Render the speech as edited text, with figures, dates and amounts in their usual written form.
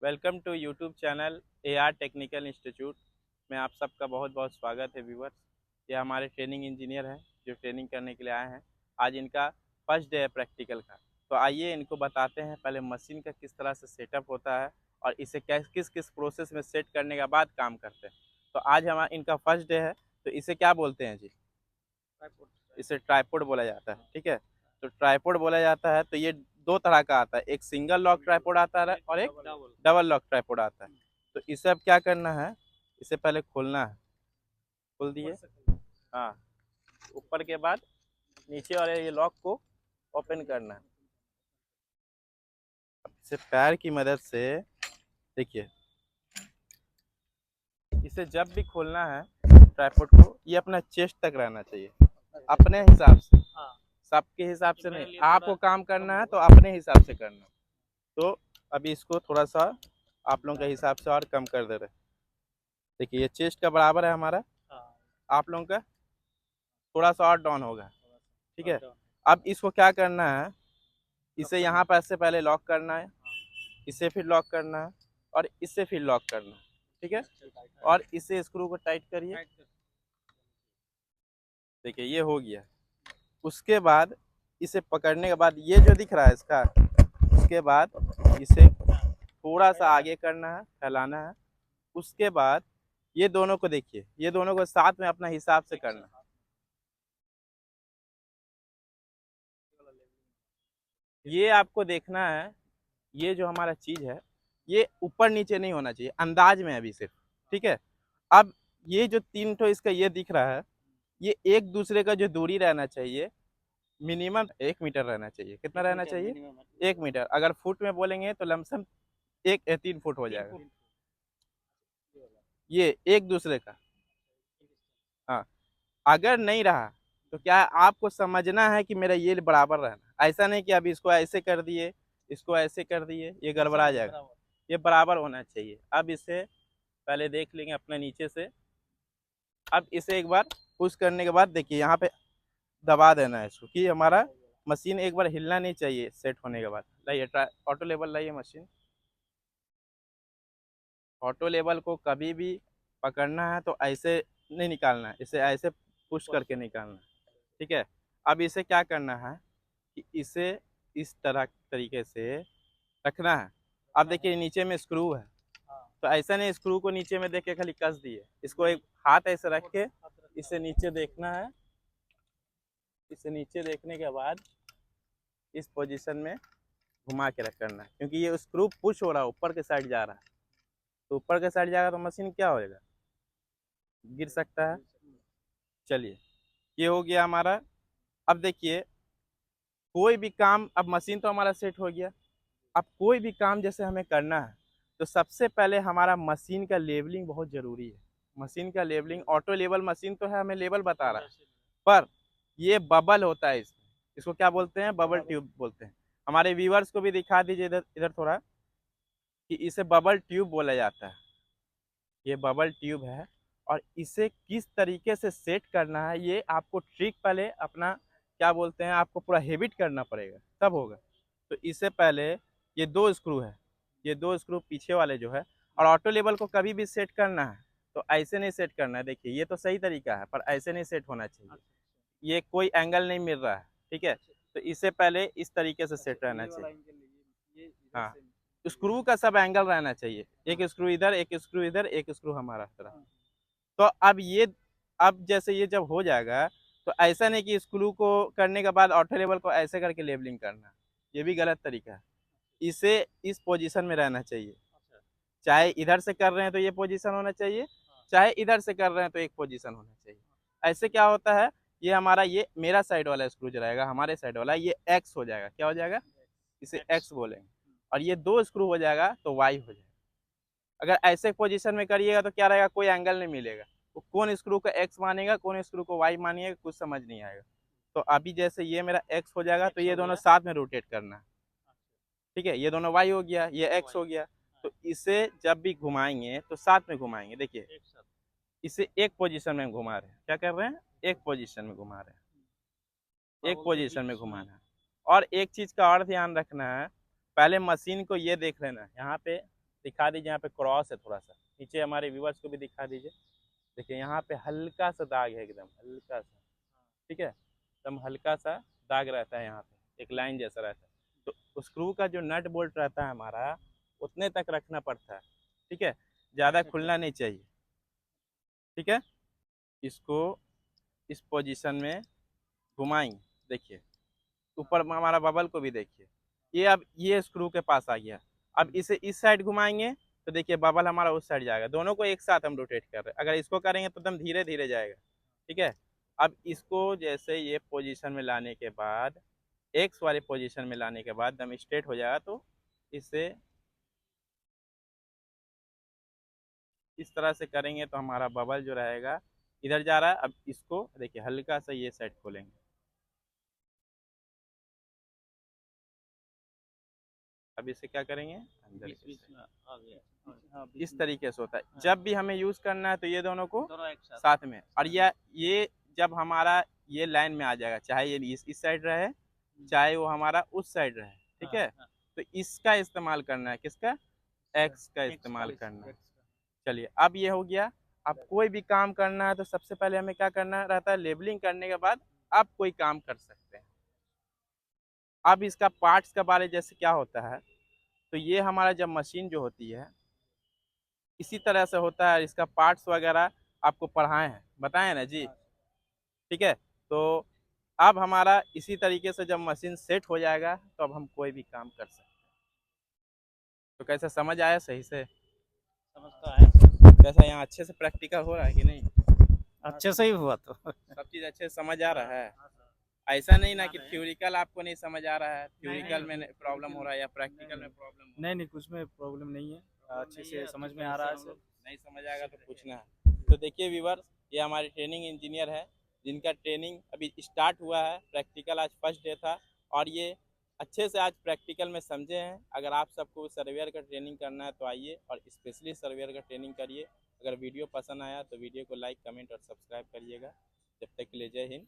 Welcome to YouTube channel AR technical institute में आप सबका बहुत बहुत स्वागत है व्यूवर्स। ये हमारे ट्रेनिंग इंजीनियर हैं जो ट्रेनिंग करने के लिए आए हैं। आज इनका फर्स्ट डे है प्रैक्टिकल का। तो आइए इनको बताते हैं पहले मशीन का किस तरह से सेटअप होता है और इसे किस किस प्रोसेस में सेट करने के बाद काम करते हैं। तो आज हमारा इनका फर्स्ट डे है। तो इसे क्या बोलते हैं जी? इसे ट्राइपॉड बोला जाता है। ठीक है, तो ट्राइपॉड बोला जाता है। तो ये दो तरह का आता है, एक सिंगल लॉक ट्राइपॉड आता है और एक डबल लॉक ट्राइपॉड आता है। तो इसे अब क्या करना है, इसे पहले खोलना है। खोल दिए, हाँ। ऊपर के बाद नीचे वाले ये लॉक को ओपन करना है। अब इसे पैर की मदद से देखिए, इसे जब भी खोलना है ट्राइपॉड को, ये अपना चेस्ट तक रहना चाहिए अपने हिसाब से, सबके हिसाब से नहीं। आपको काम करना है तो अपने हिसाब से करना। तो अभी इसको थोड़ा सा आप लोगों के हिसाब से और कम कर दे रहे। देखिए ये चेस्ट का बराबर है हमारा, आप लोगों का थोड़ा सा और डाउन होगा। ठीक है, अब इसको क्या करना है, इसे यहाँ पर से पहले लॉक करना है, इसे फिर लॉक करना है और इससे फिर लॉक करना है। ठीक है, और इसे स्क्रू को टाइट करिए। देखिए ये हो गया। उसके बाद इसे पकड़ने के बाद ये जो दिख रहा है इसका, उसके बाद इसे थोड़ा सा आगे करना है, फैलाना है। उसके बाद ये दोनों को देखिए, ये दोनों को साथ में अपना हिसाब से करना। ये आपको देखना है, ये जो हमारा चीज है ये ऊपर नीचे नहीं होना चाहिए, अंदाज में अभी सिर्फ। ठीक है, अब ये जो तीन ठो इसका ये दिख रहा है, ये एक दूसरे का जो दूरी रहना चाहिए मिनिमम 1 मीटर रहना चाहिए। कितना रहना चाहिए? 1 मीटर। अगर फुट में बोलेंगे तो लमसम 3 फुट हो जाएगा ये एक दूसरे का। हाँ, अगर नहीं रहा तो क्या है, आपको समझना है कि मेरा ये बराबर रहना। ऐसा नहीं कि अभी इसको ऐसे कर दिए, इसको ऐसे कर दिए, ये गड़बड़ा जाएगा। ये बराबर होना चाहिए। अब इसे पहले देख लेंगे अपने नीचे से। अब इसे एक बार पुश करने के बाद देखिए यहाँ पे दबा देना है इसको, कि हमारा मशीन एक बार हिलना नहीं चाहिए सेट होने के बाद। लाइए ऑटो लेवल लाइए मशीन। ऑटो लेवल को कभी भी पकड़ना है तो ऐसे नहीं निकालना है, इसे ऐसे पुश करके निकालना है। ठीक है, अब इसे क्या करना है कि इसे इस तरह तरीके से रखना है। अब देखिए नीचे में स्क्रू है, तो ऐसा नहीं स्क्रू को नीचे में देख के खाली कस दिए, इसको एक हाथ ऐसे रख के इसे नीचे देखना है। इसे नीचे देखने के बाद इस पोजीशन में घुमा के रख करना है, क्योंकि ये स्क्रू पुश हो रहा है, ऊपर के साइड जा रहा है। तो ऊपर के साइड जाएगा तो मशीन क्या होएगा, गिर सकता है। चलिए ये हो गया हमारा। अब देखिए कोई भी काम, अब मशीन तो हमारा सेट हो गया। अब कोई भी काम जैसे हमें करना है तो सबसे पहले हमारा मशीन का लेवलिंग बहुत ज़रूरी है। मशीन का लेवलिंग, ऑटो लेवल मशीन तो है, हमें लेवल बता रहा है, पर ये बबल होता है इसमें। इसको क्या बोलते हैं? बबल ट्यूब बोलते हैं। हमारे व्यूअर्स को भी दिखा दीजिए इधर इधर थोड़ा, कि इसे बबल ट्यूब बोला जाता है। ये बबल ट्यूब है और इसे किस तरीके से सेट करना है ये आपको ट्रिक पहले अपना क्या बोलते हैं, आपको पूरा हैबिट करना पड़ेगा तब होगा। तो इससे पहले ये दो स्क्रू है, ये दो स्क्रू पीछे वाले जो है, और ऑटो लेवल को कभी भी सेट करना है तो ऐसे नहीं सेट करना है। देखिए ये तो सही तरीका है पर ऐसे नहीं सेट होना चाहिए, ये कोई एंगल नहीं मिल रहा है। ठीक है, तो इससे पहले इस तरीके से सेट रहना चाहिए। हाँ, स्क्रू का सब एंगल रहना चाहिए, एक स्क्रू इधर, एक स्क्रू इधर, एक स्क्रू हमारा तरफ। तो अब ये, अब जैसे ये जब हो जाएगा तो ऐसा नहीं कि स्क्रू को करने के बाद ऑटो लेवल को ऐसे करके लेबलिंग करना, ये भी गलत तरीका है। इसे इस पोजीशन में रहना चाहिए, चाहे इधर से कर रहे हैं तो ये पोजीशन होना चाहिए, चाहे इधर से कर रहे हैं तो एक पोजीशन होना चाहिए। ऐसे क्या होता है, ये हमारा, ये मेरा साइड वाला स्क्रू जो रहेगा, हमारे साइड वाला, ये एक्स हो जाएगा। क्या हो जाएगा? इसे एक्स बोलेंगे। और ये दो स्क्रू हो जाएगा तो वाई हो जाएगा। अगर ऐसे पोजीशन में करिएगा तो क्या रहेगा, कोई एंगल नहीं मिलेगा। वो कौन स्क्रू को एक्स मानेगा, कौन स्क्रू को वाई मानिएगा, कुछ समझ नहीं आएगा। तो अभी जैसे ये मेरा एक्स हो जाएगा तो ये दोनों साथ में रोटेट करना है। ठीक है, ये दोनों वाई हो गया, ये एक्स हो गया। तो इसे जब भी घुमाएंगे तो साथ में घुमाएंगे। देखिए इसे एक पोजीशन में घुमा रहे हैं, क्या कर रहे हैं, एक पोजीशन में घुमा रहे हैं, एक पोजीशन में घुमाना है। और एक चीज का और ध्यान रखना है, पहले मशीन को ये देख लेना है यहाँ पे। दिखा दीजिए, यहाँ पे क्रॉस है थोड़ा सा, नीचे हमारे व्यूवर्स को भी दिखा दीजिए। देखिए यहाँ पे हल्का सा दाग है, एकदम हल्का सा, ठीक है, एकदम हल्का सा दाग रहता है यहाँ पे, एक लाइन जैसा रहता है। तो स्क्रू का जो नट बोल्ट रहता है हमारा, उतने तक रखना पड़ता है, ठीक है, ज़्यादा खुलना नहीं चाहिए, ठीक है। इसको इस पोजीशन में घुमाएंगे, देखिए ऊपर हमारा बबल को भी देखिए, ये अब ये स्क्रू के पास आ गया। अब इसे इस साइड घुमाएंगे तो देखिए बबल हमारा उस साइड जाएगा, दोनों को एक साथ हम रोटेट कर रहे हैं। अगर इसको करेंगे तो एकदम धीरे धीरे जाएगा, ठीक है। अब इसको जैसे ये पोजीशन में लाने के बाद, एक्स वाले पोजीशन में लाने के बाद एकदम स्ट्रेट हो जाएगा, तो इसे इस तरह से करेंगे तो हमारा बबल जो रहेगा इधर जा रहा है। अब इसको देखिए हल्का सा ये साइड खोलेंगे, अब इसे क्या करेंगे अंदर इस तरीके से होता है। जब भी हमें यूज करना है तो ये दोनों को साथ में, और ये जब हमारा ये लाइन में आ जाएगा, चाहे ये इस साइड रहे चाहे वो हमारा उस साइड रहे, ठीक है, तो इसका इस्तेमाल करना है, किसका, एक्स का इस्तेमाल करना है। चलिए अब ये हो गया। अब कोई भी काम करना है तो सबसे पहले हमें क्या करना रहता है, लेबलिंग करने के बाद आप कोई काम कर सकते हैं। अब इसका पार्ट्स के बारे जैसे क्या होता है, तो ये हमारा जब मशीन जो होती है इसी तरह से होता है, इसका पार्ट्स वगैरह आपको पढ़ाए हैं, बताए ना जी, ठीक है। तो अब हमारा इसी तरीके से जब मशीन सेट हो जाएगा तो अब हम कोई भी काम कर सकते हैं। तो कैसा समझ आया, सही से समझ तो आया। कैसा, यहाँ अच्छे से प्रैक्टिकल हो रहा है कि नहीं, अच्छे से ही हुआ तो। सब चीज़ अच्छे से समझ आ रहा है। ऐसा नहीं ना कि थ्योरिकल आपको नहीं समझ आ रहा है, थ्योरिकल में प्रॉब्लम हो रहा है या प्रैक्टिकल में प्रॉब्लम हो रहा है। नहीं, कुछ में प्रॉब्लम नहीं है, अच्छे से समझ में आ रहा है सर। नहीं समझ आएगा तो पूछना है। तो देखिए व्यूअर्स, ये हमारे ट्रेनिंग इंजीनियर है जिनका ट्रेनिंग अभी स्टार्ट हुआ है, प्रैक्टिकल आज फर्स्ट डे था, और ये अच्छे से आज प्रैक्टिकल में समझे हैं। अगर आप सबको सर्वेयर का ट्रेनिंग करना है तो आइए और स्पेशली सर्वेयर का ट्रेनिंग करिए। अगर वीडियो पसंद आया तो वीडियो को लाइक, कमेंट और सब्सक्राइब करिएगा। जब तक के लिए जय हिंद।